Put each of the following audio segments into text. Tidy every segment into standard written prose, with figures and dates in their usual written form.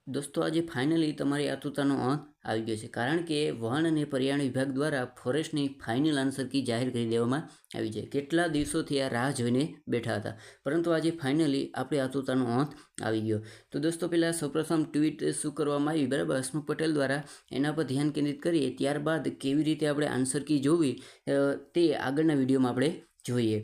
दोस्तों आज फाइनली तमारी आतुरतानो अंत આવી ગયો છે કારણ કે વન અને પર્યાવરણ વિભાગ દ્વારા ફોરેસ્ટની ફાઇનલ આન્સર કી જાહેર કરી દેવામાં આવી છે। કેટલા દિવસોથી આ રાહ જોઈને બેઠા હતા, પરંતુ આજે ફાઇનલી આપણી આતુરતાનો અંત આવી ગયો। તો દોસ્તો પહેલાં સૌપ્રથમ ટ્વીટ શું કરવામાં આવી, બરાબર, હસમુખ પટેલ દ્વારા એના પર ધ્યાન કેન્દ્રિત કરીએ, ત્યારબાદ કેવી રીતે આપણે આન્સર કી જોવી તે આગળના વિડીયોમાં આપણે જોઈએ।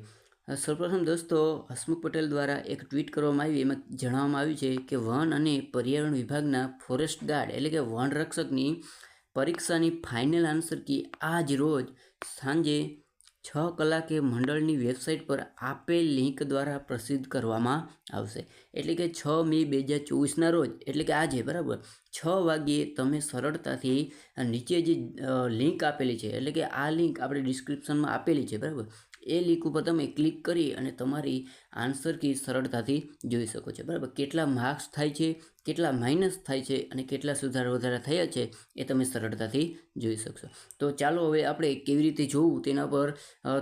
સૌપ્રથમ દોસ્તો હસમુખ પટેલ દ્વારા એક ટ્વીટ કરવામાં આવી, એમાં જણાવવામાં આવ્યું છે કે વન અને પર્યાવરણ વિભાગના ફોરેસ્ટ ગાર્ડ એટલે કે વન રક્ષકની પરીક્ષાની ફાઇનલ આન્સર કી આજ રોજ સાંજે 6 કલાકે મંડળની વેબસાઇટ પર આપેલ લિંક દ્વારા પ્રસિદ્ધ કરવામાં આવશે। એટલે કે 6 મે 2024ના રોજ, એટલે કે આજે, બરાબર, 6 વાગ્યે તમે સરળતાથી નીચે જે લિંક આપેલી છે, એટલે કે આ લિંક આપણે ડિસ્ક્રિપ્શનમાં આપેલી છે, બરાબર, એ લિંક ઉપર તમે ક્લિક કરી અને તમારી આન્સર કી સરળતાથી જોઈ શકો છો, બરાબર। કેટલા માર્ક્સ થાય છે, કેટલા માઇનસ થાય છે અને કેટલા સુધારા વધારા થયા છે એ તમે સરળતાથી જોઈ શકશો। તો ચાલો હવે આપણે કેવી રીતે જોવું તેના પર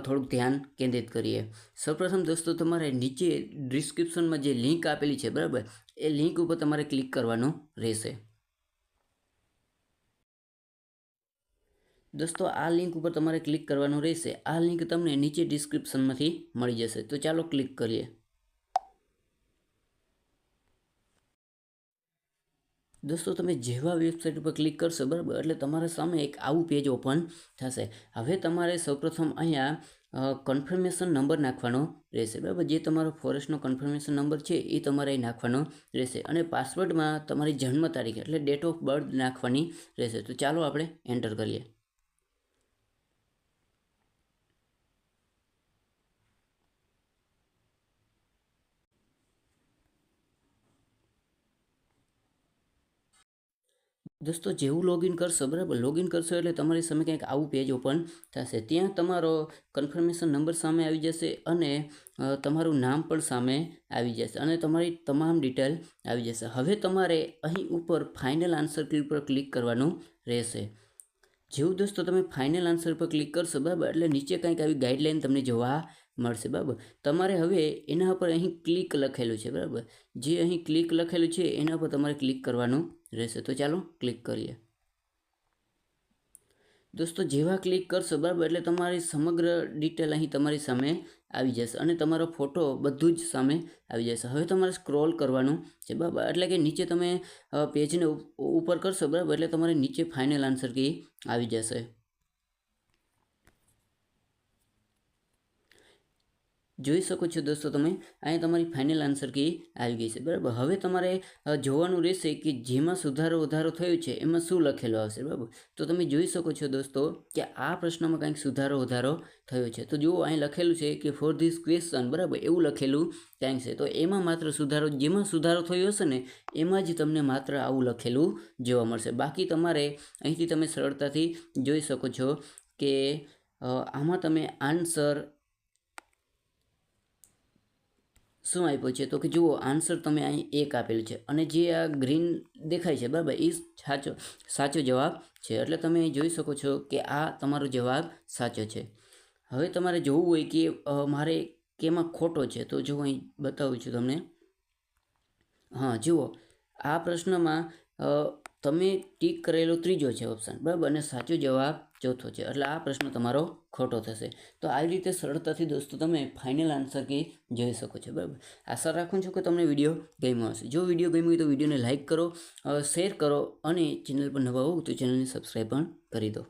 થોડુંક ધ્યાન કેન્દ્રિત કરીએ। સૌપ્રથમ દોસ્તો તમારે નીચે ડિસ્ક્રિપ્શનમાં જે લિંક આપેલી છે, બરાબર, એ લિંક ઉપર તમારે ક્લિક કરવાનું રહેશે। दोस्तों आ लिंक पर तमारे क्लिक करवानुं रहेशे। आ लिंक तमने नीचे डिस्क्रिप्शन में मळी जशे। तो चालो क्लिक करिए। दोस्तों तमे जेवा वेबसाइट पर क्लिक करशो, बराबर, एटले तमारा सामे एक आवुं पेज ओपन थशे। हवे तमारे सौप्रथम अहींया कन्फर्मेशन नंबर नाखवानो रहेशे, बराबर। जे तमारो फॉरेस्टनो कन्फर्मेशन नंबर छे ए तमारे नाखवानो रहेशे अने पासवर्ड में तमारी जन्म तारीख एटले डेट ऑफ बर्थ नाखवानी रहेशे। तो चालो आपणे एंटर करीए। दोस्तों जेवुं लॉगिन करशो, बराबर, लॉगिन करशो एटले तमारी सामे कंईक आवुं पेज ओपन थशे। त्यां तमारो कन्फर्मेशन नंबर सामे आवी जशे अने तमारुं नाम पण सामे आवी जशे अने तमारी तमाम डिटेल आवी जशे। हवे तमारे અહીં ઉપર फाइनल आंसर की पर क्लिक करवानुं रहेशे। जेवुं दोस्तों तमे फाइनल आंसर पर क्लिक करशो, बराबर, एटले नीचे कंईक आवी गाइडलाइन तमने जोवा मळशे, बराबर। तमारे हवे एना पर અહીં क्लिक लखेलुं छे, बराबर, जे અહીં क्लिक लखेलुं छे एना पर तमारे क्लिक करवानुं रहेशे। तो चालो क्लिक करिए। दोस्तों जेवा क्लिक करशो, बराबर, एटले तमारी समग्र डिटेल અહીં तमारी सामे આવી જશે અને તમારો ફોટો બધું જ સામે આવી જશે। હવે તમારે સ્ક્રોલ કરવાનું છે, બરાબર, એટલે કે નીચે તમે પેજને ઉપર કરશો, બરાબર, એટલે તમારે નીચે ફાઇનલ આન્સર કી આવી જશે। જોઈ શકો છો दोस्तों તમે અહીં તમારી ફાઇનલ આન્સર કી આવી ગઈ છે, બરાબર। હવે તમારે જોવાનું રહેશે કે જેમાં સુધારો વધારો થયો છે એમાં શું લખેલું આવશે, બરાબર। તો તમે જોઈ શકો છો दोस्तों કે આ પ્રશ્નમાં કંઈક સુધારો વધારો થયો છે। તો જુઓ અહીં લખેલું છે કે ફોર ધીસ ક્વેશ્ચન, બરાબર, એવું લખેલું કંઈક છે। તો એમાં માત્ર સુધારો, જેમાં સુધારો થયો હશે ને એમાં જ તમને માત્ર આવું લખેલું જોવા મળશે। બાકી તમારે અહીંથી તમે સરળતાથી જોઈ શકો છો કે આમાં તમે આન્સર શું આપ્યો છે, તો કે જુઓ આન્સર તમે અહીં એક આપેલું છે અને જે આ ગ્રીન દેખાય છે, બરાબર, એ સાચો જવાબ છે। એટલે તમે જોઈ શકો છો કે આ તમારો જવાબ સાચો છે। હવે તમારે જોવું હોય કે મારે કેમાં ખોટો છે, તો જો અહીં બતાવું છું તમને। હા, જુઓ આ પ્રશ્નમાં તમે ટીક કરેલો ત્રીજો છે ઓપ્શન, બરાબર, અને સાચો જવાબ ચોથો છે, એટલે આ પ્રશ્ન તમારો ખોટો થશે। તો આવી રીતે સરળતાથી દોસ્તો તમે ફાઇનલ આન્સર કી જોઈ શકો છો, બરાબર। આશા રાખું છું કે તમને વિડીયો ગમ્યો હશે। જો વિડીયો ગમ્યો હોય તો વિડીયોને લાઇક કરો, શેર કરો અને ચેનલ પર નવા હોવ તો ચેનલને સબસ્ક્રાઈબ પણ કરી દો।